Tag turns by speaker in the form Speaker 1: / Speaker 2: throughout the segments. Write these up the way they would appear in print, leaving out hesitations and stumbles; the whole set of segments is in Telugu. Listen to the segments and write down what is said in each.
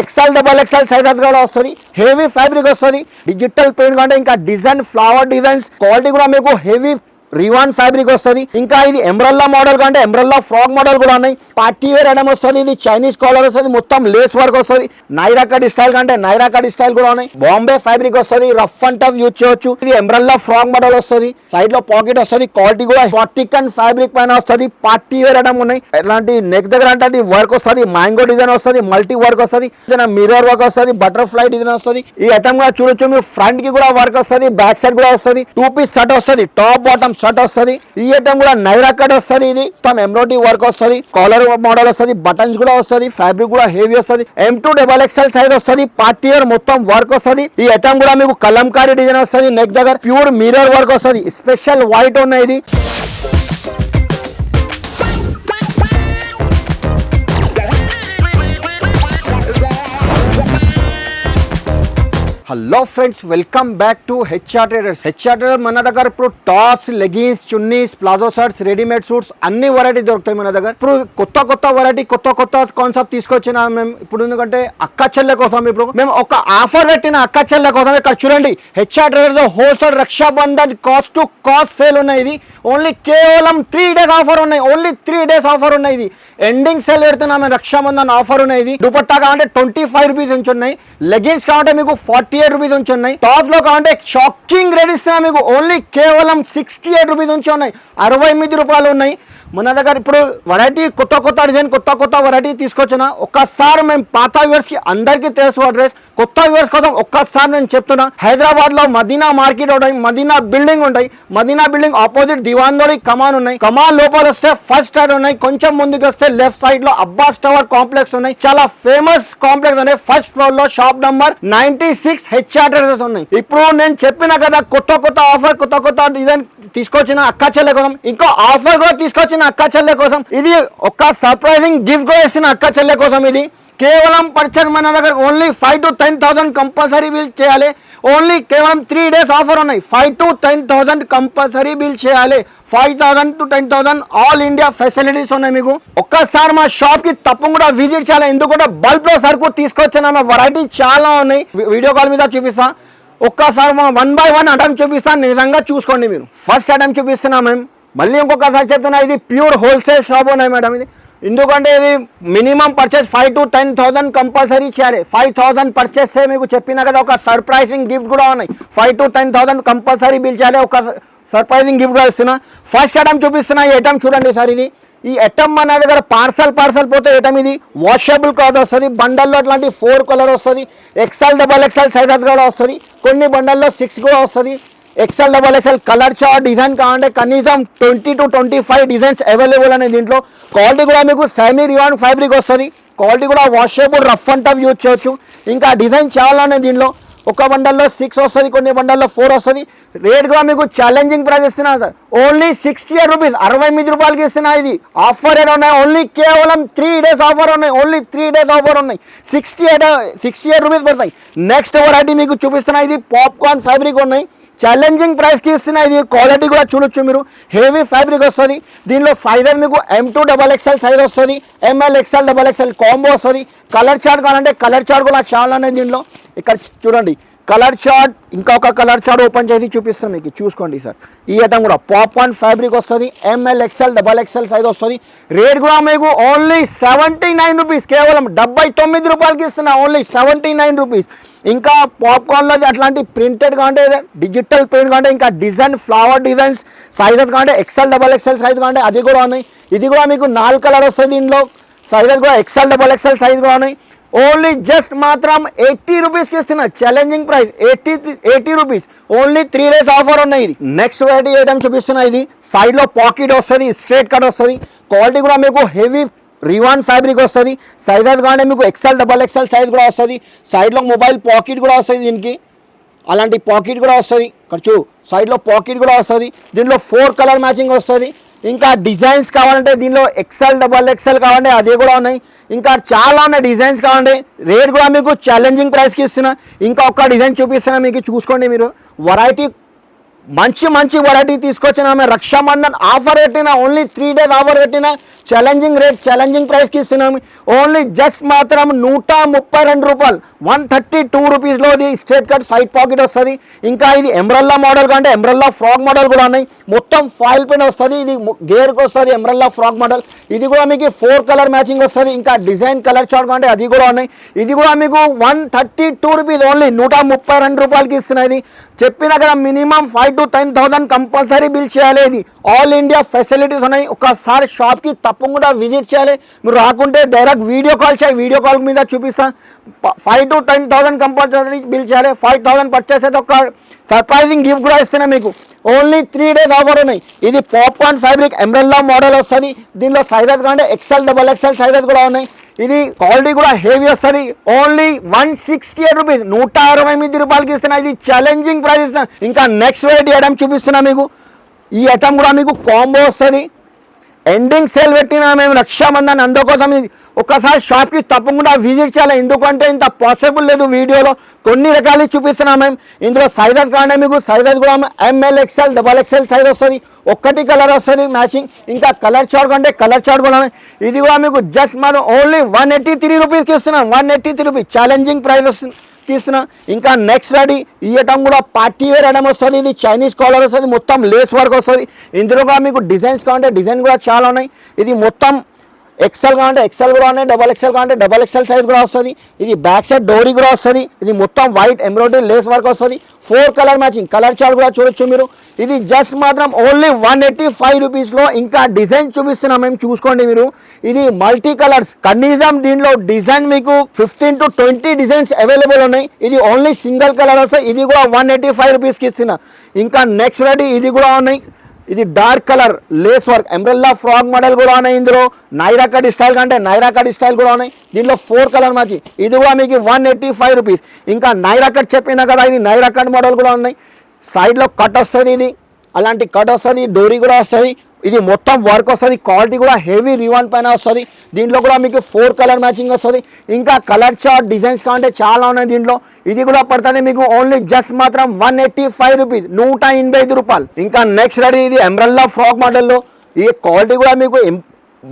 Speaker 1: ఎక్సెల్ డబల్ ఎక్సెల్ సైజ్ కూడా వస్తుంది. హెవీ ఫ్యాబ్రిక్ వస్తుంది, డిజిటల్ పెయింట్ కంటే ఇంకా డిజైన్ ఫ్లవర్ డిజైన్స్ క్వాలిటీ కూడా మీకు హెవీ రివాన్ ఫ్యాబ్రిక్ వస్తుంది. ఇంకా ఇది ఎంబ్రెల్లా మోడల్ కంటే ఎంబ్రెల్లా ఫ్రాక్ మోడల్ కూడా ఉన్నాయి. పార్టీ వేర్ ఐటమ్ వస్తుంది. ఇది చైనీస్ కాలర్ వస్తుంది, మొత్తం లేస్ వర్క్ వస్తుంది. నైరా కట్ స్టైల్ కంటే నైరా కట్ స్టైల్ కూడా ఉన్నాయి. బాంబే ఫ్యాబ్రిక్ వస్తుంది, రఫ్ అండ్ టఫ్ యూజ్ చేయొచ్చు. ఇది ఎంబ్రెల్లా ఫ్రాక్ మోడల్ వస్తుంది, సైడ్ లో పాకెట్ వస్తుంది. క్వాలిటీ కూడా పార్టికన్ ఫ్యాబ్రిక్ పైన వస్తుంది. పార్టీ వేర్ ఐటమ్ ఉన్నాయి. ఎలాంటి నెక్ దగ్గర అంటే వర్క్ వస్తుంది, మ్యాంగో డిజైన్ వస్తుంది, మల్టీ వర్క్ వస్తుంది, మిర్రర్ వర్క్ వస్తుంది, బటర్ఫ్లై డిజైన్ వస్తుంది. ఈ ఐటమ్ కూడా చూడొచ్చు. మీరు ఫ్రంట్ కి కూడా వర్క్ వస్తుంది, బ్యాక్ సైడ్ కూడా వస్తుంది. 2 పీస్ షర్ట్ వస్తుంది, టాప్ బాటమ్ షర్ట్ వస్తుంది. ఈ ఐటమ్ కూడా నైరా కట్ వస్తుంది. ఇది మొత్తం ఎంబ్రాయిడరీ వర్క్ వస్తుంది, కాలర్ మోడల్ వస్తుంది, బటన్స్ కూడా వస్తుంది, ఫ్యాబ్రిక్ కూడా హెవీ వస్తుంది. M2 XXL సైజ్ వస్తుంది. పార్టీ వేర్ మొత్తం వర్క్ వస్తుంది. ఈ ఐటమ్ కూడా మీకు కలంకారీ డిజైన్ వస్తుంది. నెక్ దగ్గర ప్యూర్ మిర్రర్ వర్క్ వస్తుంది. స్పెషల్ వైట్ ఉన్నాయి. ఇది hello friends, welcome back to HR traders. HR trader మన దగ్గర ఇప్పుడు tops, leggings, chunnis, palazzo shirts, readymade suits అన్ని వెరైటీ దొరుకుతాయి మన దగ్గర. ఇప్పుడు కొత్త వెరైటీ, కొత్త కాన్సెప్ట్ తీసుకొచ్చిన మేము ఇప్పుడు. ఎందుకంటే అక్క చెల్లె కోసం ఇప్పుడు మేము ఒక ఆఫర్ పెట్టిన అక్క చెల్లె కోసం. ఇక్కడ చూడండి, HR traders wholesale Rakshabandhan cost to cost sale ఉన్నాయి. ఇది ఓన్లీ కేవలం 3 days ఆఫర్ ఉన్నాయి. ఓన్లీ 3 days ఆఫర్ ఉన్నాయి. ఇది ఎండింగ్ సేల్ పెడుతున్నాం. రక్షాబంధన్ ఆఫర్ ఉన్నాయి. ఇది దుపట్టా కావాలంటే 25 రూపీస్ నుంచి ఉన్నాయి. లెగిన్స్ కావాలంటే మీకు 48 రూపీస్ నుంచి ఉన్నాయి. టాప్ లో కావాలంటే షాకింగ్ రేట్ ఇస్తున్నా మీకు. ఓన్లీ కేవలం 68 రూపీస్ నుంచి ఉన్నాయి. 68 రూపాయలు ఉన్నాయి మన దగ్గర. ఇప్పుడు వెరైటీ కొత్త డిజైన్, కొత్త వెరైటీ తీసుకొచ్చిన. ఒక్కసారి మేము పాత వ్యూవర్స్ కి అందరికీ తెలుసు అడ్రస్. కొత్త వ్యూవర్స్ కోసం ఒక్కసారి నేను చెప్తున్నా, హైదరాబాద్ లో మదీనా మార్కెట్ ఉంటాయి, మదీనా బిల్డింగ్ ఉంటాయి. మదీనా బిల్డింగ్ ఆపోజిట్ దివాన్దోడి కమాన్ ఉన్నాయి. కమాన్ లోపల వస్తే ఫస్ట్ స్టార్ ఉన్నాయి. కొంచెం ముందుకు వస్తే లెఫ్ట్ సైడ్ లో అబ్బాస్ టవర్ కాంప్లెక్స్ ఉన్నాయి. చాలా ఫేమస్ కాంప్లెక్స్ ఉన్నాయి. ఫస్ట్ ఫ్లోర్ లో షాప్ నంబర్ 96 హెచ్ఆర్ ట్రేడర్స్ ఉన్నాయి. ఇప్పుడు నేను చెప్పిన కదా, కొత్త ఆఫర్, కొత్త డిజైన్ తీసుకొచ్చిన అక్క చెల్లె కోసం. ఇంకో ఆఫర్ కూడా తీసుకొచ్చిన అక్క చెల్లె కోసం. ఇది ఒక సర్ప్రైజింగ్ గిఫ్ట్ కూడా ఇస్తున్న అక్క చెల్లె కోసం. ఇది కేవలం పర్చేజ్ మన దగ్గర ఓన్లీ 5,000 to 10,000 కంపల్సరీ బిల్ చేయాలి. ఓన్లీ కేవలం 3 days ఆఫర్ ఉన్నాయి. 5,000 to 10,000 కంపల్సరీ బిల్ చేయాలి. 5,000 to 10,000 ఆల్ ఇండియా ఫెసిలిటీస్ ఉన్నాయి మీకు. ఒక్కసారి మా షాప్ కి తప్పకుండా విజిట్ చేయాలి. ఎందుకంటే బల్క్ లో సరుకు తీసుకొచ్చిన వెరైటీ చాలా ఉన్నాయి. వీడియో కాల్ మీద చూపిస్తా. ఒక్కసారి మనం 1 by 1 ఐటమ్ చూపిస్తాను, నిజంగా చూసుకోండి మీరు. ఫస్ట్ ఐటమ్ చూపిస్తున్నా మేము. మళ్ళీ ఇంకొకసారి చెప్తున్నా, ఇది ప్యూర్ హోల్సేల్ షాప్ ఉన్నాయి మేడం. ఇది ఎందుకంటే ఇది మినిమం పర్చేస్ 5,000 to 10,000 కంపల్సరీ చేయాలి. 5,000 పర్చేస్ చేస్తే మీకు చెప్పిన కదా ఒక సర్ప్రైజింగ్ గిఫ్ట్ కూడా ఉన్నాయి. 5,000 to 10,000 కంపల్సరీ బిల్ చేయాలి. ఒక సర్ప్రైజింగ్ గిఫ్ట్ కూడా ఇస్తున్నా. ఫస్ట్ ఐటమ్ చూపిస్తున్నా. ఈ ఐటమ్ చూడండి సార్. ఇది ఈ ఐటమ్ మన దగ్గర పార్సల్ పోతే ఐటమ్ ఇది వాషబుల్ క్లాత్ వస్తుంది. బండల్లో అట్లాంటి 4 కలర్ వస్తుంది. XL XXL సైజ్ కూడా వస్తుంది. కొన్ని బండల్లో 6 కూడా వస్తుంది. XL XXL colour chart design కావాలంటే కనీసం 20 to 25 డిజైన్స్ అవైలబుల్ అనేది. దీంట్లో క్వాలిటీ కూడా మీకు సెమీ రివాన్ ఫ్యాబ్రిక్ వస్తుంది. క్వాలిటీ కూడా washable, rough and tough use చేయొచ్చు. ఇంకా డిజైన్ చాలా ఉన్నాయి దీంట్లో. ఒక బండల్లో 6 వస్తుంది, కొన్ని బండల్లో 4 వస్తుంది. రేట్ కూడా మీకు ఛాలెంజింగ్ ప్రైస్ ఇస్తున్నా సార్. ఓన్లీ 68 రూపీస్, 68 రూపాయలకి ఇస్తున్నా. ఇది ఆఫర్ రేట్ ఉన్నాయి. ఓన్లీ కేవలం 3 days ఆఫర్ ఉన్నాయి. ఓన్లీ 3 days ఆఫర్ ఉన్నాయి. 68 రూపీస్ పడతాయి. నెక్స్ట్ వెరైటీ మీకు చూపిస్తున్నా. ఇది పాప్కార్న్ ఫ్యాబ్రిక్ ఉన్నాయి. ఛాలెంజింగ్ ప్రైస్కి ఇస్తున్నా. ఇది క్వాలిటీ కూడా చూడొచ్చు మీరు. హెవీ ఫ్యాబ్రిక్ వస్తుంది. దీనిలో సైజెస్ మీకు M2 XXL సైజ్ వస్తుంది, ML XL XXL కాంబో వస్తుంది. కలర్ చార్ట్ కావాలంటే కలర్ చార్ట్ కూడా చాలా ఉన్నాయి దీనిలో. ఇక్కడ చూడండి కలర్ చార్ట్. ఇంకొక కలర్ చార్ట్ ఓపెన్ చేసి చూపిస్తాం మీకు, చూసుకోండి సార్. ఈ ఐటమ్ కూడా పాప్కార్న్ ఫ్యాబ్రిక్ వస్తుంది. ML XL XXL సైజ్ వస్తుంది. రేట్ కూడా మీకు ఓన్లీ 79 రూపీస్, కేవలం 79 రూపాయలకి ఇస్తున్నా. Only 79 rupees. ఇంకా పాప్కార్న్లో అట్లాంటి ప్రింటెడ్ కావాలంటే, డిజిటల్ పెయింట్ కావాలంటే, ఇంకా డిజైన్ ఫ్లవర్ డిజైన్స్ సైజెస్ కావాలంటే XL XXL సైజ్ కావాలంటే అది కూడా ఉన్నాయి. ఇది కూడా మీకు 4 కలర్ వస్తుంది. దీనిలో సైజెస్ కూడా XL XXL సైజ్ కూడా ఉన్నాయి. ఓన్లీ జస్ట్ మాత్రం 80 రూపీస్కి ఇస్తున్నా. Challenging price 80 rupees. Only 3 days offer ఉన్నాయి. ఇది నెక్స్ట్ వెరైటీ ఐటమ్ చూపిస్తున్నా. ఇది సైడ్లో పాకెట్ వస్తుంది, స్ట్రేట్ కట్ వస్తుంది. క్వాలిటీ కూడా మీకు హెవీ రివాన్ ఫ్యాబ్రిక్ వస్తుంది. సైజెస్ కానీ మీకు XL XXL సైజ్ కూడా వస్తుంది. సైడ్లో మొబైల్ పాకెట్ కూడా వస్తుంది. దీనికి అలాంటి పాకెట్ కూడా వస్తుంది. ఖర్చు సైడ్లో పాకెట్ కూడా వస్తుంది. దీంట్లో 4 కలర్ మ్యాచింగ్ వస్తుంది. ఇంకా డిజైన్స్ కావాలంటే దీనిలో XL XXL కావాలంటే అదే కూడా ఉన్నాయి. ఇంకా చాలా ఉన్నాయి డిజైన్స్ కావాలంటే. రేట్ కూడా మీకు ఛాలెంజింగ్ ప్రైస్కి ఇస్తున్నా. ఇంకా ఒక డిజైన్ చూపిస్తున్నా మీకు, చూసుకోండి మీరు. వెరైటీ మంచి మంచి వెరైటీ తీసుకొచ్చినామే. రక్షాబంధన్ ఆఫర్ పెట్టిన, ఓన్లీ 3 days ఆఫర్ పెట్టిన, ఛాలెంజింగ్ రేట్, ఛాలెంజింగ్ ప్రైస్కి ఇస్తున్నాము. ఓన్లీ జస్ట్ మాత్రం 132 రూపాయలు, 132 రూపీస్లో ఇది స్ట్రేట్ కట్ సైడ్ పాకెట్ వస్తుంది. ఇంకా ఇది ఎంబ్రెల్లా మోడల్ కంటే ఎంబ్రెల్లా ఫ్రాక్ మోడల్ కూడా ఉన్నాయి. మొత్తం ఫాయిల్ పెన్ వస్తుంది. ఇది గేర్కి వస్తుంది ఎంబ్రెల్లా ఫ్రాక్ మోడల్. ఇది కూడా మీకు 4 కలర్ మ్యాచింగ్ వస్తుంది. ఇంకా డిజైన్ కలర్ చార్ట్ కంటే అది కూడా ఉన్నాయి. ఇది కూడా మీకు 132 రూపీస్, ఓన్లీ 132 రూపాయలకి ఇస్తున్నాయి. చెప్పిన కదా మినిమం 5 to 10,000 కంపల్సరీ బిల్ చేయాలి. ఇది ఆల్ ఇండియా ఫెసిలిటీస్ ఉన్నాయి. ఒకసారి షాప్కి తప్పకుండా విజిట్ చేయాలి. మీరు రాకుంటే డైరెక్ట్ వీడియో కాల్ చేయాలి. వీడియో కాల్ మీద చూపిస్తాను. 5 to 10,000 కంపల్సరీ బిల్ చేయాలి. 5,000 పర్చేస్ అయితే ఒక సర్ప్రైజింగ్ గిఫ్ట్ కూడా ఇస్తున్నాయి మీకు. ఓన్లీ 3 days ఆఫర్ ఉన్నాయి. ఇది పాప్కార్న్ ఫ్యాబ్రిక్ ఎంబ్రెల్లా మోడల్ వస్తుంది. దీనిలో సైజెస్ కంటే XL, XXL సైజెస్ కూడా ఉన్నాయి. ఇది క్వాలిటీ కూడా హెవీ వస్తుంది. ఓన్లీ 168 రూపీస్, 168 రూపాయలకి ఇస్తున్నా. ఇది ఛాలెంజింగ్ ప్రైస్ ఇస్తున్నా. ఇంకా నెక్స్ట్ వెరైటీ ఐటమ్ చూపిస్తున్నా మీకు. ఈ ఐటమ్ కూడా మీకు కాంబో వస్తుంది. ఎండింగ్ సేల్ పెట్టినా మేము రక్షాబంధన్, అందుకోసం ఒకసారి షాప్కి తప్పకుండా విజిట్ చేయాలి. ఎందుకంటే ఇంత పాసిబుల్ లేదు వీడియోలో. కొన్ని రకాలు చూపిస్తున్నాం మేము. ఇందులో సైజెస్ కానీ మీకు సైజెస్ కూడా ML, XL, XXL సైజ్ వస్తుంది. ఒక్కటి కలర్ వస్తుంది మ్యాచింగ్. ఇంకా కలర్ చార్ట్ కంటే కలర్ చార్ట్ కూడా ఇది కూడా మీకు జస్ట్ మనం ఓన్లీ 183 రూపీస్కి ఇస్తున్నాం. 183 రూపీస్ ఛాలెంజింగ్ ప్రైస్ వస్తుంది తీస్తున్నా. ఇంకా నెక్స్ట్ రెడీ ఈ ఐటమ్ కూడా పార్టీ వేర్ ఐటమ్ వస్తుంది. ఇది చైనీస్ కాలర్ వస్తుంది, మొత్తం లేస్ వర్క్ వస్తుంది. ఇందులో కూడా మీకు డిజైన్స్ కావాలంటే డిజైన్ కూడా చాలా ఉన్నాయి. ఇది మొత్తం XL కావాలంటే XL కూడా ఉన్నాయి, XXL కావాలంటే XXL సైజ్ కూడా వస్తుంది. ఇది బ్యాక్ సైడ్ డోరీ కూడా వస్తుంది. ఇది మొత్తం వైట్ ఎంబ్రాయిడరీ లేస్ వర్క్ వస్తుంది. 4 కలర్ మ్యాచింగ్, కలర్ చార్ట్ కూడా చూడొచ్చు మీరు. ఇది జస్ట్ మాత్రం ఓన్లీ 185 రూపీస్లో. ఇంకా డిజైన్ చూపిస్తున్నాం మేము, చూసుకోండి మీరు. ఇది మల్టీ కలర్స్ కనీసం దీంట్లో డిజైన్ మీకు 15 to 20 డిజైన్స్ అవైలబుల్ ఉన్నాయి. ఇది ఓన్లీ సింగిల్ కలర్ వస్తాయి. ఇది కూడా 185 రూపీస్కి ఇస్తున్నా. ఇంకా నెక్స్ట్ రెడీ ఇది కూడా ఉన్నాయి. ఇది dark colour lace work umbrella frock model కూడా ఉన్నాయి. ఇందులో నైరా కట్ స్టైల్ కంటే నైరా కట్ స్టైల్ కూడా ఉన్నాయి. దీంట్లో 4 కలర్ మ్యాచింగ్. ఇది కూడా మీకు 185 రూపీస్. ఇంకా నైరా కట్ చెప్పినా కదా, ఇది నైరా కట్ మోడల్ కూడా ఉన్నాయి. సైడ్లో కట్ వస్తుంది. ఇది అలాంటి కట్ వస్తుంది. డోరీ కూడా వస్తుంది. ఇది మొత్తం వర్క్ వస్తుంది. క్వాలిటీ కూడా హెవీ రివాన్ పైన వస్తుంది. దీంట్లో కూడా మీకు 4 కలర్ మ్యాచింగ్ వస్తుంది. ఇంకా కలర్ చార్ట్ డిజైన్స్ కావాలంటే చాలా ఉన్నాయి దీంట్లో. ఇది కూడా పడుతుంది మీకు ఓన్లీ జస్ట్ మాత్రం 185 రూపీస్, 185 రూపాయలు. ఇంకా నెక్స్ట్ రెడీ ఇది ఎంబ్రెల్లా ఫ్రాక్ మోడల్లో. ఈ క్వాలిటీ కూడా మీకు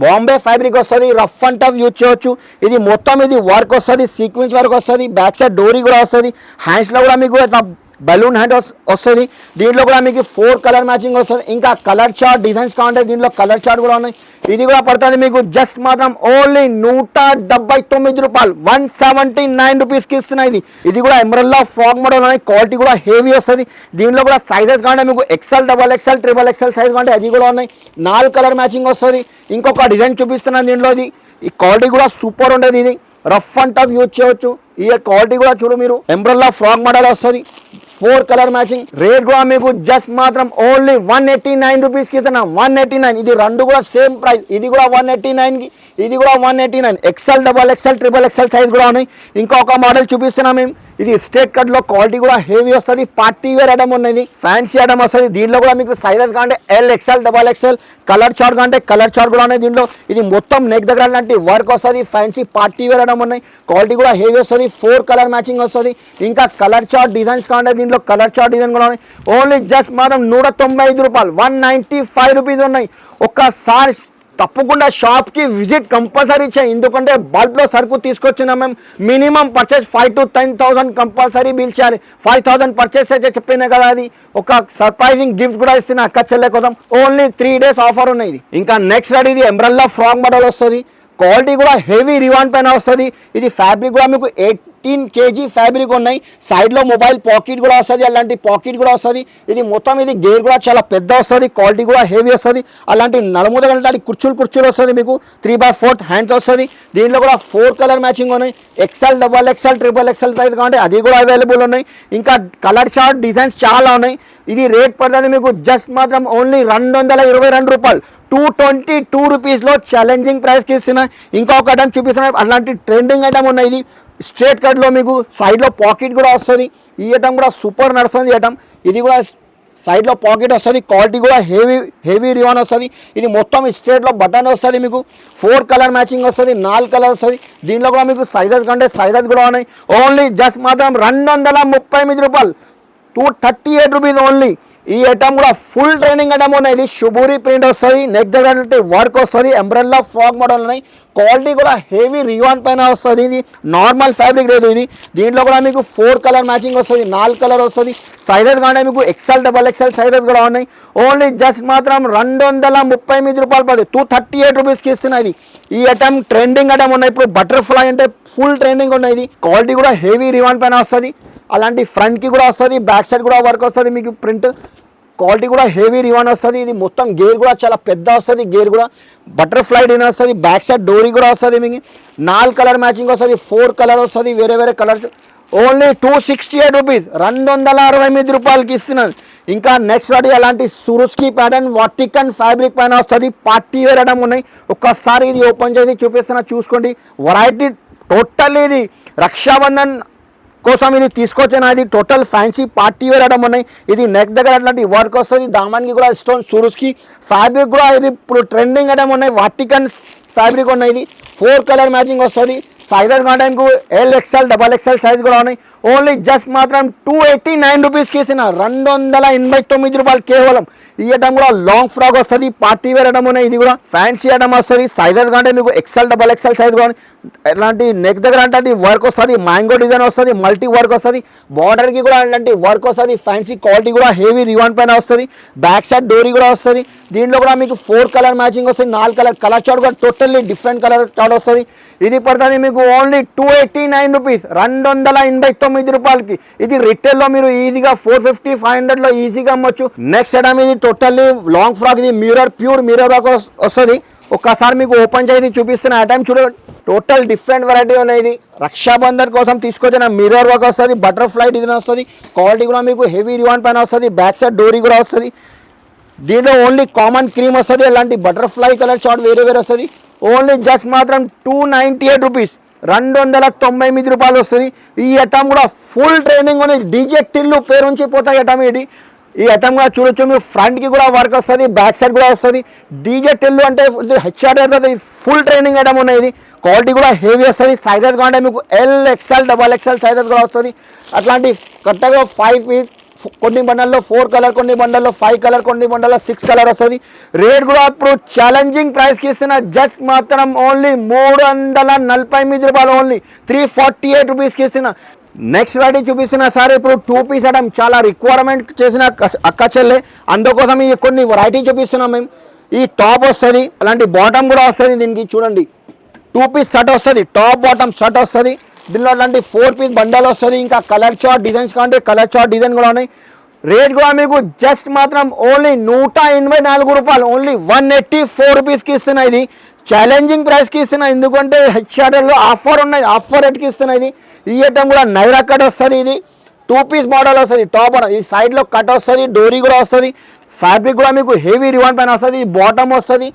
Speaker 1: బాంబే ఫ్యాబ్రిక్ వస్తుంది. రఫ్ అండ్ టఫ్ యూజ్ చేయవచ్చు. ఇది మొత్తం ఇది వర్క్ వస్తుంది, సీక్వెన్స్ వర్క్ వస్తుంది. బ్యాక్ సైడ్ డోరీ కూడా వస్తుంది. హ్యాండ్స్లో కూడా మీకు బలూన్ హ్యాండ్ వస్తుంది. దీంట్లో కూడా మీకు 4 కలర్ మ్యాచింగ్ వస్తుంది. ఇంకా కలర్ చార్ట్ డిజైన్స్ కావాలంటే దీంట్లో కలర్ చార్ట్ కూడా ఉన్నాయి. ఇది కూడా పడుతుంది మీకు జస్ట్ మాత్రం ఓన్లీ 179 రూపాయలు, 179 రూపీస్కి ఇస్తున్నాయి. ఇది కూడా ఎంబ్రెల్లా ఫ్రాక్ మోడల్ ఉన్నాయి. క్వాలిటీ కూడా హెవీ వస్తుంది. దీంట్లో కూడా సైజెస్ కావాలంటే మీకు XL, XXL, XXL సైజ్ కావాలంటే అది కూడా ఉన్నాయి. 4 కలర్ మ్యాచింగ్ వస్తుంది. ఇంకొక డిజైన్ చూపిస్తున్నాను దీంట్లో. ఈ క్వాలిటీ కూడా సూపర్ ఉండేది. ఇది రఫ్ అండ్ టఫ్ యూజ్ చేయవచ్చు. ఈ క్వాలిటీ కూడా చూడు మీరు. ఎంబ్రెల్లా ఫ్రాక్ మోడల్ వస్తుంది. 4 కలర్ మ్యాచింగ్. రేట్ కూడా మీకు జస్ట్ మాత్రం ఓన్లీ 189 రూపీస్కి ఇస్తున్నా. 189. ఇది రెండు కూడా సేమ్ ప్రైస్. ఇది కూడా 189కి, ఇది కూడా 189. XL, XXL, XXL సైజ్ కూడా ఉన్నాయి. ఇంకొక మోడల్ చూపిస్తున్నా మేము. ఇది స్ట్రేట్ కట్లో క్వాలిటీ కూడా హెవీ వస్తుంది. పార్టీ వేర్ ఐటమ్ ఉన్నది, ఫ్యాన్సీ ఐటమ్ వస్తుంది. దీంట్లో కూడా మీకు సైజెస్ కావాలంటే L, XL, XXL. Colour chart కావాలంటే కలర్ చార్ట్ కూడా ఉన్నాయి దీంట్లో. ఇది మొత్తం నెక్ దగ్గర లాంటి వర్క్ వస్తుంది. ఫ్యాన్సీ పార్టీ వేర్ ఐటమ్ ఉన్నాయి. క్వాలిటీ కూడా హెవీ వస్తుంది. 4 కలర్ మ్యాచింగ్ వస్తుంది. ఇంకా కలర్ చార్ట్ డిజైన్స్ కావాలంటే దీంట్లో కలర్ చార్ట్ డిజైన్ కూడా ఉన్నాయి. ఓన్లీ జస్ట్ మాత్రం 195 రూపాయలు, 195 రూపీస్ ఉన్నాయి. ఒక్కసారి తప్పకుండా షాప్కి విజిట్ కంపల్సరీ చేయి. ఎందుకంటే బల్క్లో సరుకు తీసుకొచ్చినా మేము minimum purchase 5 to 10,000 compulsory bill చేయాలి. 5,000 పర్చేస్ అయితే చెప్పినా కదా, అది ఒక సర్ప్రైజింగ్ గిఫ్ట్ కూడా ఇస్తున్నా అక్క చెల్లె కోసం. ఓన్లీ 3 days ఆఫర్ ఉన్నాయి ఇది. ఇంకా నెక్స్ట్ రెడీ ఇది ఎంబ్రెల్లా ఫ్రాక్ మోడల్ వస్తుంది. క్వాలిటీ కూడా హెవీ రివాన్ పైన వస్తుంది. ఇది ఫ్యాబ్రిక్ కూడా మీకు 18 kg ఫ్యాబ్రిక్ ఉన్నాయి. సైడ్లో మొబైల్ పాకెట్ కూడా వస్తుంది. అలాంటి పాకెట్ కూడా వస్తుంది. ఇది మొత్తం ఇది గేర్ కూడా చాలా పెద్ద వస్తుంది. క్వాలిటీ కూడా హెవీ వస్తుంది. అలాంటి నలుమూద అలాంటి కుర్చీలు వస్తుంది. మీకు 3/4 హ్యాండ్స్ వస్తుంది. దీంట్లో కూడా 4 కలర్ మ్యాచింగ్ ఉన్నాయి. XL, XXL, XXL సైజ్ కావాలంటే అది కూడా అవైలబుల్ ఉన్నాయి. ఇంకా కలర్ చార్ట్ డిజైన్స్ చాలా ఉన్నాయి. ఇది రేట్ పడుతుంది మీకు జస్ట్ మాత్రం ఓన్లీ 222 రూపాయలు, 222 రూపీస్లో ఛాలెంజింగ్ ప్రైస్కి ఇస్తున్నా. ఇంకొక ఐటమ్ చూపిస్తున్నా. అలాంటి ట్రెండింగ్ ఐటమ్ ఉన్నాయి. ఇది స్ట్రేట్ కట్లో మీకు సైడ్లో పాకెట్ కూడా వస్తుంది. ఈ ఐటమ్ కూడా సూపర్ నడుస్తుంది ఐటమ్. ఇది కూడా సైడ్లో పాకెట్ వస్తుంది. క్వాలిటీ కూడా హెవీ రివాన్ వస్తుంది. ఇది మొత్తం స్ట్రేట్లో బటన్ వస్తుంది. మీకు 4 కలర్ మ్యాచింగ్ వస్తుంది. 4 కలర్ వస్తుంది. దీంట్లో కూడా మీకు సైజెస్ కంటే సైజెస్ కూడా ఉన్నాయి. ఓన్లీ జస్ట్ మాత్రం 238 రూపాయలు, 238 రూపీస్ ఓన్లీ. ఈ ఐటమ్ కూడా ఫుల్ ట్రైనింగ్ ఐటమ్ ఉన్నాయి. ఇది షుబూరి ప్రింట్ వస్తుంది, నెక్ దగ్గర వర్క్ వస్తుంది, ఎంబ్రెల్లా ఫ్రాక్ మోడల్ ఉన్నాయి. క్వాలిటీ కూడా హెవీ రియాన్ పైన వస్తుంది. ఇది నార్మల్ ఫ్యాబ్రిక్ లేదు. ఇది దీంట్లో కూడా మీకు 4 కలర్ మ్యాచింగ్ వస్తుంది, 4 కలర్ వస్తుంది. సైజెస్ కానీ మీకు XL XXL సైజెస్ కూడా ఉన్నాయి. ఓన్లీ జస్ట్ మాత్రం 239 రూపాయలు పడుతుంది, 238 రూపీస్కి ఇస్తున్నాయి. ఈ ఐటమ్ ట్రెండింగ్ ఐటమ్ ఉన్నాయి. ఇప్పుడు బటర్ఫ్లై అంటే ఫుల్ ట్రెండింగ్ ఉన్నాయి. ఇది క్వాలిటీ కూడా హెవీ రియాన్ పైన వస్తుంది. అలాంటి ఫ్రంట్కి కూడా వస్తుంది, బ్యాక్ సైడ్ కూడా వర్క్ వస్తుంది. మీకు ప్రింట్ క్వాలిటీ కూడా హెవీ రివాన్ వస్తుంది. ఇది మొత్తం గేర్ కూడా చాలా పెద్ద వస్తుంది. గేర్ కూడా బటర్ఫ్లై డిన్ వస్తుంది. బ్యాక్ సైడ్ డోరీ కూడా వస్తుంది. మీకు 4 కలర్ మ్యాచింగ్ వస్తుంది, 4 కలర్ వస్తుంది, వేరే వేరే కలర్స్. ఓన్లీ 268 రూపీస్, 268 రూపాయలకి ఇస్తున్నాను. ఇంకా నెక్స్ట్ వాటి అలాంటి సురుస్కి ప్యాటర్న్ వాటికన్ ఫ్యాబ్రిక్ పైన వస్తుంది. పార్టీ వేర్ ఐటమ్ ఉన్నాయి. ఒక్కసారి ఇది ఓపెన్ చేసి చూపిస్తున్నా, చూసుకోండి. వెరైటీ టోటల్ ఇది రక్షాబంధన్ కోసం ఇది తీసుకొచ్చిన ఇది total fancy party wear item ఉన్నాయి. ఇది నెక్ దగ్గర అట్లాంటి వర్క్ వస్తుంది. దామాన్కి కూడా స్టోన్ సురుస్కి ఫ్యాబ్రిక్ కూడా ఇది ఇప్పుడు ట్రెండింగ్ ఐటమ్ ఉన్నాయి. వాటికన్ ఫ్యాబ్రిక్ ఉన్నాయి. ఇది 4 కలర్ మ్యాచింగ్ వస్తుంది. సైజెస్ కావడానికి LXL XXL సైజ్ కూడా ఉన్నాయి. ఓన్లీ జస్ట్ మాత్రం 289 రూపీస్కి ఇచ్చిన 289 రూపాయలు కేవలం. ఈ ఐటమ్ కూడా లాంగ్ ఫ్రాక్ వస్తుంది, పార్టీ వేర్ ఐటమ్ ఉన్నాయి. ఇది కూడా ఫ్యాన్సీ ఐటమ్ వస్తుంది. సైజెస్ కంటే మీకు XL XXL సైజ్ కూడా ఇలాంటి నెక్ దగ్గర అంటే వర్క్ వస్తుంది, మ్యాంగో డిజైన్ వస్తుంది, మల్టీ వర్క్ వస్తుంది. బార్డర్కి కూడా అలాంటి వర్క్ వస్తుంది. ఫ్యాన్సీ క్వాలిటీ కూడా హెవీ రివాన్ పైన వస్తుంది. బ్యాక్ సైడ్ డోరీ కూడా వస్తుంది. దీంట్లో కూడా మీకు 4 కలర్ మ్యాచింగ్ వస్తుంది, 4 కలర్ చార్ట్ కూడా టోటల్లీ డిఫరెంట్ కలర్ చార్ట్ వస్తుంది. ఇది పడుతుంది మీకు ఓన్లీ 289 రూపీస్, 289 రూపాయలకి. ఇది రిటైల్లో మీరు ఈజీగా 450 500లో ఈజీగా అమ్మొచ్చు. నెక్స్ట్ ఐటమ్ ఇది టోటల్లీ లాంగ్ ఫ్రాక్. ఇది ప్యూర్ మిర్రర్ వర్క్ వస్తుంది. ఒక్కసారి మీకు ఓపెన్ చేసి చూపిస్తున్న ఐటమ్ చూడండి. టోటల్ డిఫరెంట్ వెరైటీ ఉన్నాయి. ఇది రక్షాబంధన్ కోసం తీసుకొచ్చిన మిర్రర్ వర్క్ వస్తుంది, బటర్ఫ్లై డిజైన్ వస్తుంది. క్వాలిటీ కూడా మీకు హెవీ రివాన్ పైన వస్తుంది. బ్యాక్ సైడ్ డోరీ కూడా వస్తుంది. దీంట్లో ఓన్లీ కామన్ క్రీమ్ వస్తుంది. అలాంటి బటర్ఫ్లై కలర్ చార్ట్ వేరే వేరే వస్తుంది. ఓన్లీ జస్ట్ మాత్రం 298 రూపీస్, 298 రూపాయలు వస్తుంది. ఈ ఐటమ్ కూడా ఫుల్ ట్రైనింగ్ ఉంది. డీజే టిల్లు పేరు నుంచి పోతాయి ఐటమ్ ఇది. ఈ ఐటమ్ కూడా చూడొచ్చు. మీరు ఫ్రంట్కి కూడా వర్క్ వస్తుంది, బ్యాక్ సైడ్ కూడా వస్తుంది. డీజే టిల్లు అంటే HRD ఫుల్ ట్రైనింగ్ ఐటమ్ ఉన్నాయి. ఇది క్వాలిటీ కూడా హెవీ వస్తుంది. సైజెస్ కావాలంటే మీకు LXL XXL సైజెస్ కూడా వస్తుంది. అట్లాంటి కరెక్ట్గా 5 పీస్, కొన్ని బండల్లో 4 కలర్, కొన్ని బండల్లో 5 కలర్, కొన్ని బండల్లో 6 కలర్ వస్తుంది. రేట్ కూడా ఇప్పుడు ఛాలెంజింగ్ ప్రైస్కి ఇస్తున్న జస్ట్ మాత్రం ఓన్లీ 349 రూపాయలు, ఓన్లీ 348 రూపీస్కి ఇస్తున్నా. నెక్స్ట్ వెరైటీ చూపిస్తున్న సార్. ఇప్పుడు 2 పీస్ ఐటమ్ చాలా రిక్వైర్మెంట్ చేసిన అక్క చెల్లె, అందుకోసం ఈ కొన్ని వెరైటీ చూపిస్తున్నాం మేము. ఈ టాప్ వస్తుంది, అలాంటి బాటమ్ కూడా వస్తుంది. దీనికి చూడండి 2 పీస్ షర్ట్ వస్తుంది, టాప్ బాటమ్ షర్ట్ వస్తుంది. దీనిలో అలాంటి 4 పీస్ బండల్ వస్తుంది. ఇంకా కలర్ చార్ట్ డిజైన్స్ కావాలంటే కలర్ చార్ట్ డిజైన్ కూడా ఉన్నాయి. రేట్ కూడా మీకు జస్ట్ మాత్రం ఓన్లీ 184 రూపాయలు, ఓన్లీ 184 రూపీస్కి ఇస్తున్నాయి. ఇది ఛాలెంజింగ్ ప్రైస్కి ఇస్తున్నాయి. ఎందుకంటే HRDలో ఆఫర్ ఉన్నాయి, ఆఫర్ రేట్కి ఇస్తున్నాయి. ఈ ఐటమ్ కూడా నైరా కట్ వస్తుంది. ఇది 2 పీస్ మోడల్ వస్తుంది. టాప్ ఈ సైడ్లో కట్ వస్తుంది, డోరీ కూడా వస్తుంది. ఫ్యాబ్రిక్ కూడా మీకు హెవీ రివాన్ పైన వస్తుంది. బాటమ్ వస్తుంది,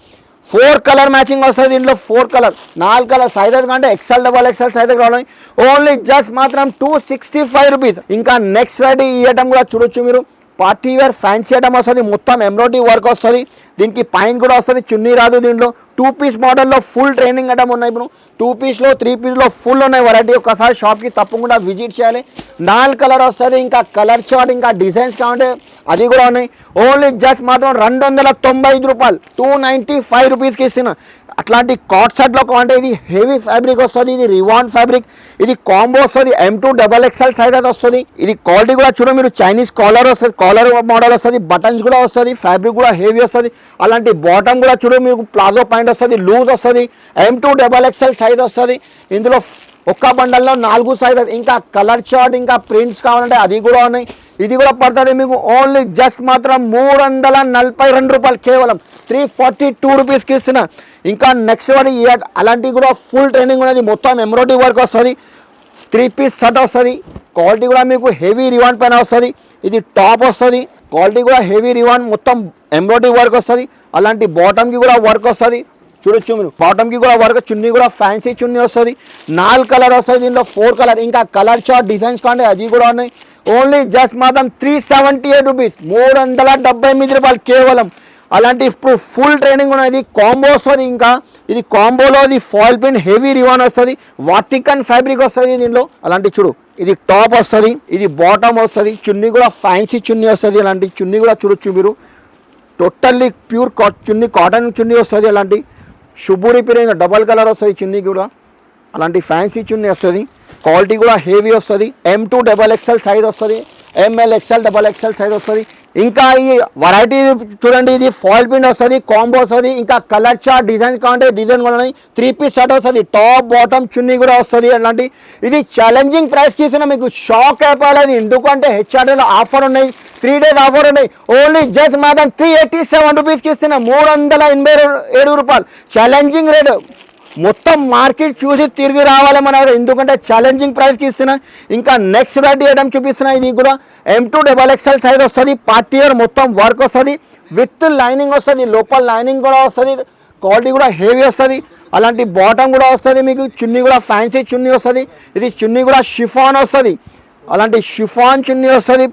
Speaker 1: 4 కలర్ మ్యాచింగ్ వస్తుంది. దీంట్లో 4 కలర్, 4 కలర్ సైజెస్ కంటే XL XXL సైజెస్ కావాలి. ఓన్లీ జస్ట్ మాత్రం 265 రూపీస్. ఇంకా నెక్స్ట్ వెరైటీ ఈ ఐటమ్ కూడా చూడొచ్చు మీరు. పార్టీ వేర్ ఫ్యాన్సీ ఐటమ్ వస్తుంది. మొత్తం ఎంబ్రాయిడరీ వర్క్ వస్తుంది. దీనికి పైన కూడా వస్తుంది, చున్నీ రాదు. దీంట్లో 2 పీస్ మోడల్లో ఫుల్ ట్రైనింగ్ ఐటమ్ ఉన్నాయి. ఇప్పుడు 2 పీస్లో 3 పీస్లో ఫుల్ ఉన్నాయి వెరైటీ. ఒకసారి షాప్కి తప్పకుండా విజిట్ చేయాలి. 4 కలర్ వస్తుంది. ఇంకా కలర్ చార్ట్, ఇంకా డిజైన్స్ కావాలంటే అది కూడా ఉన్నాయి. ఓన్లీ జస్ట్ మాత్రం 295 రూపాయలు, 295 రూపీస్కి ఇస్తున్నా. అట్లాంటి కాట్ సెట్లో కావాలంటే ఇది హెవీ ఫ్యాబ్రిక్ వస్తుంది. ఇది రివాన్ ఫ్యాబ్రిక్. ఇది కాంబో వస్తుంది, M2 XXL సైజ్ అది వస్తుంది. ఇది క్వాలిటీ కూడా చూడ మీరు. చైనీస్ కాలర్ వస్తుంది, కాలర్ మోడల్ వస్తుంది. బటన్స్ కూడా వస్తుంది. ఫ్యాబ్రిక్ కూడా హెవీ వస్తుంది. అలాంటి బాటమ్ కూడా చూడ మీకు ప్లాజో పాయింట్ వస్తుంది, లూజ్ వస్తుంది. M2 XXL సైజ్ వస్తుంది. ఇందులో ఒక్క బండల్లో 4 సైజ్. ఇంకా కలర్ చార్ట్, ఇంకా ప్రింట్స్ కావాలంటే అది కూడా ఉన్నాయి. ఇది కూడా పడుతుంది మీకు ఓన్లీ జస్ట్ మాత్రం 342 రూపాయలు, కేవలం 342 రూపీస్కి ఇస్తున్నా. ఇంకా నెక్స్ట్ వాడి అలాంటివి కూడా ఫుల్ ట్రైనింగ్ ఉన్నది. మొత్తం ఎంబ్రాయిడరీ వర్క్ వస్తుంది. 3 పీస్ షర్ట్ వస్తుంది. క్వాలిటీ కూడా మీకు హెవీ రివాన్ పైన వస్తుంది. ఇది టాప్ వస్తుంది. క్వాలిటీ కూడా హెవీ రివాన్, మొత్తం ఎంబ్రాయిడరీ వర్క్ వస్తుంది. అలాంటి బాటమ్కి కూడా వర్క్ వస్తుంది. చూడొచ్చు మీరు. బాటమ్కి కూడా వర్క్, చున్నీ కూడా ఫ్యాన్సీ చున్నీ వస్తుంది. 4 కలర్ వస్తుంది. దీంట్లో 4 కలర్, ఇంకా కలర్ చార్ట్ డిజైన్స్ కానీ అది కూడా ఉన్నాయి. ఓన్లీ జస్ట్ మాత్రం 378 రూపీస్, 378 రూపాయలు కేవలం. అలాంటి ఇప్పుడు ఫుల్ ట్రైనింగ్ ఉన్నది. కాంబో వస్తుంది. ఇంకా ఇది కాంబోలో ఇది ఫాయిల్ ప్రింట్ హెవీ రివాన్ వస్తుంది, వాటికన్ ఫ్యాబ్రిక్ వస్తుంది దీనిలో. అలాంటి చూడు, ఇది టాప్ వస్తుంది, ఇది బాటమ్ వస్తుంది, చున్నీ కూడా ఫ్యాన్సీ చున్నీ వస్తుంది. అలాంటి చున్నీ కూడా చూడొచ్చు మీరు, టోటల్లీ ప్యూర్ చున్నీ, కాటన్ చున్నీ వస్తుంది. అలాంటి షుబూరి పిరైన డబల్ కలర్ వస్తుంది చున్నీ కూడా. అలాంటి ఫ్యాన్సీ చున్నీ వస్తుంది, క్వాలిటీ కూడా హెవీ వస్తుంది. M2 XXL సైజ్ వస్తుంది, ML XL XXL సైజ్ వస్తుంది. ఇంకా ఈ వెరైటీ చూడండి, ఇది ఫాయిల్ ప్రింట్ వస్తుంది, కాంబో వస్తుంది, ఇంకా కలర్ చార్ట్ డిజైన్స్ కావాలంటే డిజైన్ కూడా ఉన్నాయి. 3 పీస్ సెట్ వస్తుంది, టాప్ బాటమ్ చున్నీ కూడా వస్తుంది. అలాంటి ఇది ఛాలెంజింగ్ ప్రైస్ తీసుకున్నా మీకు షాక్ అయిపోలేదు. ఎందుకంటే హెచ్ఆర్టీలో ఆఫర్ ఉన్నాయి, 3 days ఆఫర్ ఉన్నాయి. ఓన్లీ జస్ట్ మాత్రం 387 రూపీస్కి ఇస్తున్నా, 387 రూపాయలు ఛాలెంజింగ్ రేట్. మొత్తం మార్కెట్ చూసి తిరిగి రావాలి మన, ఎందుకంటే ఛాలెంజింగ్ ప్రైస్కి ఇస్తున్నా. ఇంకా నెక్స్ట్ వెరైటీ ఐటమ్ చూపిస్తున్నా, ఇది కూడా M2 XXL సైజ్ వస్తుంది, పార్టీ వేర్ మొత్తం వర్క్ వస్తుంది, విత్ లైనింగ్ వస్తుంది, లోపల లైనింగ్ కూడా వస్తుంది, క్వాలిటీ కూడా హెవీ వస్తుంది. అలాంటి బాటమ్ కూడా వస్తుంది మీకు, చున్నీ కూడా ఫ్యాన్సీ చున్నీ వస్తుంది. ఇది చున్నీ కూడా షిఫాన్ వస్తుంది, అలాంటి షిఫాన్ చున్నీ వస్తుంది,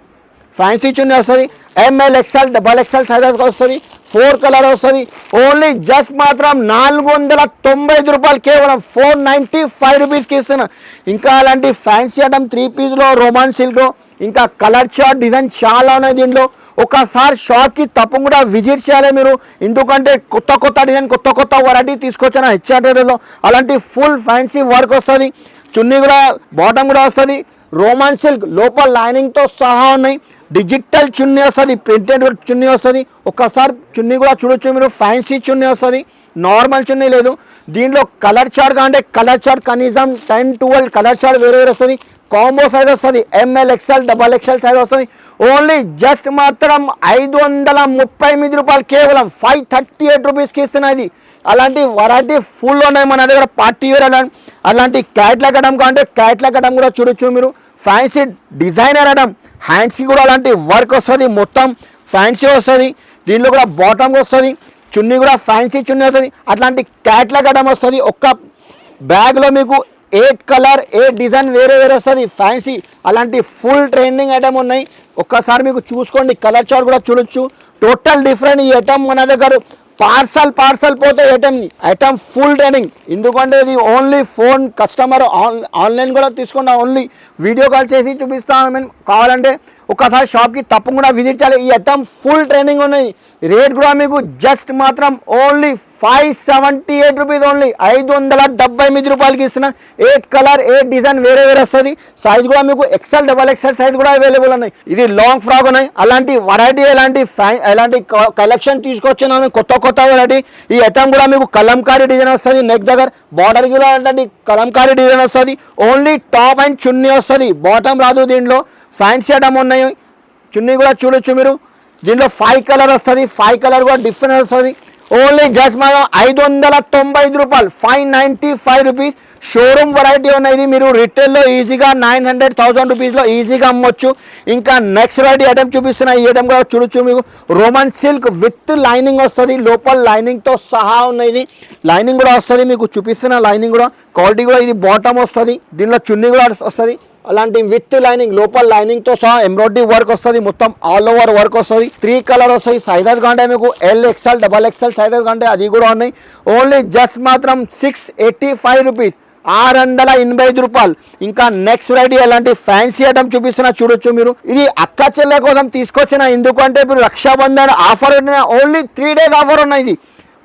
Speaker 1: ఫ్యాన్సీ చున్నీ వస్తుంది. ML XL XXL సైజ్ వస్తుంది, 4 కలర్ వస్తుంది. ఓన్లీ జస్ట్ మాత్రం 495 రూపాయలు, కేవలం 495 రూపీస్కి ఇస్తున్నా. ఇంకా అలాంటి ఫ్యాన్సీ ఐటమ్ 3 పీస్లో రోమాన్ సిల్క్, ఇంకా కలర్ చార్ట్ డిజైన్ చాలా ఉన్నాయి దీంట్లో. ఒకసారి షాప్కి తప్పకుండా విజిట్ చేయాలి మీరు, ఎందుకంటే కొత్త కొత్త డిజైన్, కొత్త కొత్త వెరైటీ తీసుకొచ్చిన హెచ్ఆర్టీలో. అలాంటి ఫుల్ ఫ్యాన్సీ వర్క్ వస్తుంది, చున్నీ కూడా బాటమ్ కూడా వస్తుంది, రోమాన్ సిల్క్ లోపల లైనింగ్తో సహా ఉన్నాయి. డిజిటల్ చున్నీ వస్తుంది, ప్రింటెడ్ చున్నీ వస్తుంది. ఒక్కసారి చున్నీ కూడా చూడొచ్చు మీరు, ఫ్యాన్సీ చున్నీ వస్తుంది, నార్మల్ చున్నీ లేదు. దీంట్లో కలర్ చార్ట్ కావాలంటే కలర్ చార్ట్ కనీసం 10-12 కలర్ చార్ట్ వేరే వేరే వస్తుంది. కాంబో సైజ్ వస్తుంది, ML XL XXL సైజ్ వస్తుంది. ఓన్లీ జస్ట్ మాత్రం 539 రూపాయలు, కేవలం 538 రూపీస్కి ఇస్తున్నది. అలాంటి వెరైటీ ఫుల్ ఉన్నాయి మన దగ్గర. పార్టీ వేర్ అలాంటి క్యాట్లాగ్ ఐటమ్ కావాలంటే క్యాట్లాగ్ ఐటమ్ కూడా చూడొచ్చు మీరు. ఫ్యాన్సీ డిజైనర్ ఐటమ్, హ్యాండ్స్కి కూడా అలాంటి వర్క్ వస్తుంది, మొత్తం ఫ్యాన్సీ వస్తుంది. దీనిలో కూడా బాటమ్ వస్తుంది, చున్నీ కూడా ఫ్యాన్సీ చున్నీ వస్తుంది. అట్లాంటి క్యాట్లాగ్ ఐటమ్ వస్తుంది. ఒక్క బ్యాగ్లో మీకు 8 కలర్ 8 డిజైన్ వేరే వేరే వస్తుంది, ఫ్యాన్సీ. అలాంటి ఫుల్ ట్రెండింగ్ ఐటమ్ ఉన్నాయి. ఒక్కసారి మీకు చూసుకోండి, కలర్ చార్ట్ కూడా చూడొచ్చు. టోటల్ డిఫరెంట్ ఈ ఐటమ్ మన దగ్గర. పార్సల్ పోతే ఐటమ్ ఫుల్ ట్రెండింగ్, ఎందుకంటే ఇది ఓన్లీ ఫోన్ కస్టమర్ ఆన్లైన్ కూడా తీసుకున్నా, ఓన్లీ వీడియో కాల్ చేసి చూపిస్తాను. కావాలంటే ఒకసారి షాప్కి తప్పకుండా విజిట్ చేయాలి. ఈ ఐటమ్ ఫుల్ ట్రెండింగ్ ఉన్నాయి. రేట్ కూడా మీకు జస్ట్ మాత్రం ఓన్లీ 578 రూపీస్, ఓన్లీ 578 రూపాయలకి ఇస్తున్నా. 8 కలర్ 8 డిజైన్ వేరే వేరే వస్తుంది. సైజ్ కూడా మీకు XL XXL సైజ్ కూడా అవైలబుల్ ఉన్నాయి. ఇది లాంగ్ ఫ్రాక్ ఉన్నాయి. అలాంటి వెరైటీ, ఎలాంటి కలెక్షన్ తీసుకొచ్చిన కొత్త కొత్త వెరైటీ. ఈ ఐటమ్ కూడా మీకు కలంకారీ డిజైన్ వస్తుంది, నెక్ దగ్గర బార్డర్ కూడా అలాంటి కలంకారీ డిజైన్ వస్తుంది. ఓన్లీ టాప్ అండ్ చున్నీ వస్తుంది, బాటమ్ రాదు. దీంట్లో ఫ్యాన్సీ ఐటమ్ ఉన్నాయి, చున్నీ కూడా చూడొచ్చు మీరు. దీంట్లో 5 కలర్ వస్తుంది, 5 కలర్ కూడా డిఫరెంట్ వస్తుంది. ఓన్లీ జస్ట్ మనం 595 రూపాయలు, 595 రూపీస్. షోరూమ్ వెరైటీ ఉన్నాయి. ఇది మీరు రిటైల్లో ఈజీగా 900-1000 రూపీస్లో ఈజీగా అమ్మొచ్చు. ఇంకా నెక్స్ట్ వెరైటీ ఐటమ్ చూపిస్తున్నా. ఈ ఐటమ్ కూడా చూడొచ్చు మీకు. రోమన్ సిల్క్ విత్ లైనింగ్ వస్తుంది, లోపల లైనింగ్తో సహా ఉన్నాయి. లైనింగ్ కూడా వస్తుంది మీకు, చూపిస్తున్న లైనింగ్ కూడా. క్వాలిటీ కూడా ఇది బాటమ్ వస్తుంది, దీనిలో చున్నీ కూడా వస్తుంది. అలాంటి విత్ లైనింగ్, లోపల లైనింగ్తో సహా ఎంబ్రాయిడరీ వర్క్ వస్తుంది, మొత్తం ఆల్ ఓవర్ వర్క్ వస్తుంది. 3 కలర్ వస్తాయి. సైజెస్ కంటే మీకు L XL XXL సైజెస్ కంటే అది కూడా ఉన్నాయి. ఓన్లీ జస్ట్ మాత్రం 685 రూపీస్, 685 రూపాయలు. ఇంకా నెక్స్ట్ వెరైటీ అలాంటి ఫ్యాన్సీ ఐటమ్ చూపిస్తున్నా, చూడొచ్చు మీరు. ఇది అక్క చెల్లె కోసం తీసుకొచ్చిన, ఎందుకంటే ఇప్పుడు Rakshabandhan offer only 3 days offer ఉన్నాయి. ఇది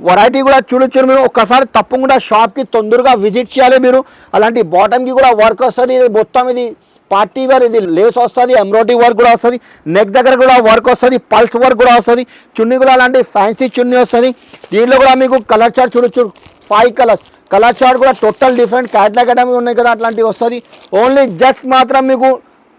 Speaker 1: వెరైటీ కూడా చూడొచ్చు మీరు. ఒక్కసారి తప్పకుండా షాప్కి తొందరగా విజిట్ చేయాలి మీరు. అలాంటి బాటమ్కి కూడా వర్క్ వస్తుంది, ఇది మొత్తం ఇది పార్టీ వేర్, ఇది లేస్ వస్తుంది, ఎంబ్రాయిడరీ వర్క్ కూడా వస్తుంది, నెక్ దగ్గర కూడా వర్క్ వస్తుంది, పల్స్ వర్క్ కూడా వస్తుంది. చున్నీ కూడా అలాంటి ఫ్యాన్సీ చున్నీ వస్తుంది. దీంట్లో కూడా మీకు కలర్ చార్ట్ చూడొచ్చు, 5 కలర్స్. కలర్ చార్ట్ కూడా టోటల్ డిఫరెంట్ క్యాట్లాగ్ ఐటమ్ ఉన్నాయి కదా, అట్లాంటివి వస్తుంది. ఓన్లీ జస్ట్ మాత్రం మీకు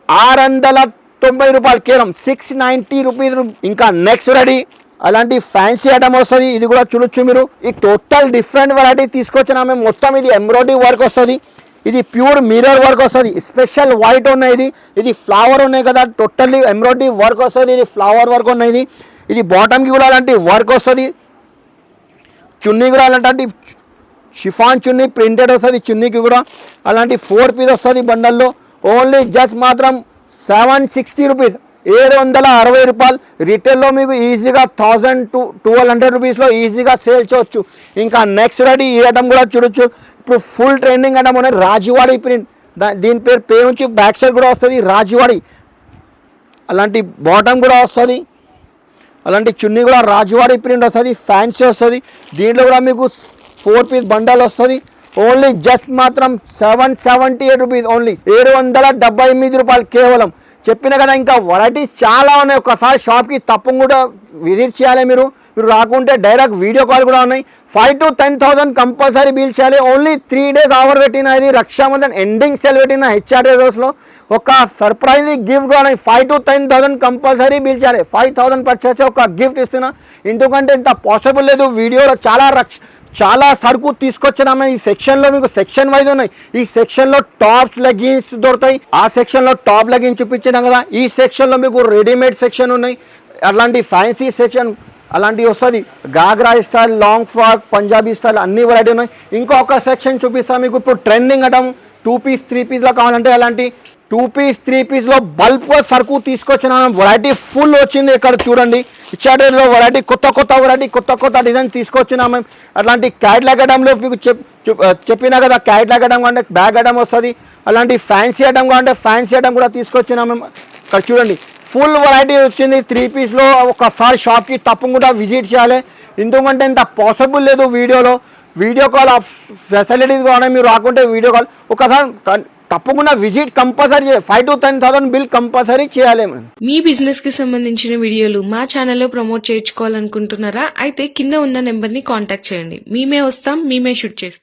Speaker 1: 690 రూపాయలు, కేవలం 690 రూపీస్. ఇంకా నెక్స్ట్ రెడీ అలాంటి ఫ్యాన్సీ ఐటమ్ వస్తుంది, ఇది కూడా చూడొచ్చు మీరు. ఈ టోటల్ డిఫరెంట్ వెరైటీ తీసుకొచ్చినా మేము. మొత్తం ఇది ఎంబ్రాయిడరీ వర్క్ వస్తుంది, ఇది ప్యూర్ మిర్రర్ వర్క్ వస్తుంది, స్పెషల్ వైట్ ఉన్నాయి. ఇది ఫ్లవర్ ఉన్నాయి కదా, టోటల్లీ ఎంబ్రాయిడరీ వర్క్ వస్తుంది, ఇది ఫ్లవర్ వర్క్ ఉన్నాయి. ఇది బాటమ్కి కూడా అలాంటి వర్క్ వస్తుంది, చున్నీ కూడా అలాంటి షిఫాన్ చున్నీ ప్రింటెడ్ వస్తుంది. చున్నీకి కూడా అలాంటి 4 పీస్ వస్తుంది బండల్లో. ఓన్లీ జస్ట్ మాత్రం 760 రూపీస్, 760 రూపాయలు. రిటైల్లో మీకు ఈజీగా 1000 to 1200 రూపీస్లో ఈజీగా సేల్ చేయొచ్చు. ఇంకా నెక్స్ట్ రెడీ ఈ ఐటమ్ కూడా చూడొచ్చు. ఇప్పుడు ఫుల్ ట్రెండింగ్ ఐటమ్ అనేది రాజువాడి ప్రింట్. దీని పేరు నుంచి బ్యాక్ సైడ్ కూడా వస్తుంది రాజువాడి. అలాంటి బాటమ్ కూడా వస్తుంది, అలాంటి చున్నీ కూడా రాజువాడి ప్రింట్ వస్తుంది, ఫ్యాన్సీ వస్తుంది. దీంట్లో కూడా మీకు 4 పీస్ బండల్ వస్తుంది. ఓన్లీ జస్ట్ మాత్రం 778 రూపీస్, ఓన్లీ 778 రూపాయలు కేవలం. చెప్పిన కదా ఇంకా వెరైటీస్ చాలా ఉన్నాయి. ఒకసారి షాప్కి తప్పకుండా విజిట్ చేయాలి. మీరు రాకుంటే డైరెక్ట్ వీడియో కాల్ కూడా ఉన్నాయి. 5,000 to 10,000 కంపల్సరీ బిల్ చేయాలి. ఓన్లీ 3 days ఆఫర్ పెట్టిన ఇది రక్షాబంధన్ ఎండింగ్ సేల్ పెట్టిన హెచ్ఆర్ ట్రేడర్స్లో ఒక సర్ప్రైజ్ గిఫ్ట్ కూడా 5,000 to 10,000 కంపల్సరీ బిల్ చేయాలి. 5,000 పర్చేస్ ఒక గిఫ్ట్ ఇస్తున్నా. ఎందుకంటే ఇంత పాసిబుల్ లేదు. వీడియోలో చాలా సరుకు తీసుకొచ్చినాము. ఈ సెక్షన్లో మీకు సెక్షన్ వైజ్ ఉన్నాయి. ఈ సెక్షన్లో టాప్స్ లెగిన్స్ దొరుకుతాయి. ఆ సెక్షన్లో టాప్ లెగిన్స్ చూపించినాం కదా. ఈ సెక్షన్లో మీకు రెడీమేడ్ సెక్షన్ ఉన్నాయి. అలాంటి ఫ్యాన్సీ సెక్షన్ అలాంటివి వస్తుంది. Ghagra style, long frock, Punjabi style అన్ని వెరైటీ ఉన్నాయి. ఇంకొక సెక్షన్ చూపిస్తాను మీకు. ఇప్పుడు ట్రెండింగ్ అటం 2 piece 3 pieceలో కావాలంటే అలాంటి 2 piece 3 pieceలో బల్క్ సరుకు తీసుకొచ్చిన వెరైటీ ఫుల్ వచ్చింది. ఇక్కడ చూడండి హెచ్ఆర్ఏలో వెరైటీ కొత్త డిజైన్స్ తీసుకొచ్చినాము. అట్లాంటి క్యాట్లాగ్ ఐటమ్లో మీకు చెప్పినా కదా, క్యాట్లాగ్ ఐటమ్ అంటే బ్యాగ్ ఐటమ్ వస్తుంది. అలాంటి ఫ్యాన్సీ ఐటమ్ కావాలంటే ఫ్యాన్సీ ఐటమ్ కూడా తీసుకొచ్చినాము. ఇక్కడ చూడండి ఫుల్ వెరైటీ వచ్చింది 3 pieceలో. ఒకసారి షాప్కి తప్పకుండా విజిట్ చేయాలి. ఎందుకంటే ఇంత పాసిబుల్ లేదు వీడియో కాల్ ఫెసిలిటీస్ కూడా. మీరు రాకుంటే వీడియో కాల్ ఒకసారి తప్పకుండా visit compulsory 5,000 to 10,000 bill compulsory చేయాలి.
Speaker 2: మీ బిజినెస్ కి సంబంధించిన వీడియోలు మా ఛానల్లో ప్రమోట్ చేయించుకోవాలనుకుంటున్నారా? అయితే కింద ఉన్న నెంబర్ ని కాంటాక్ట్ చేయండి. మేమే వస్తాం, మేమే షూట్ చేస్తాం.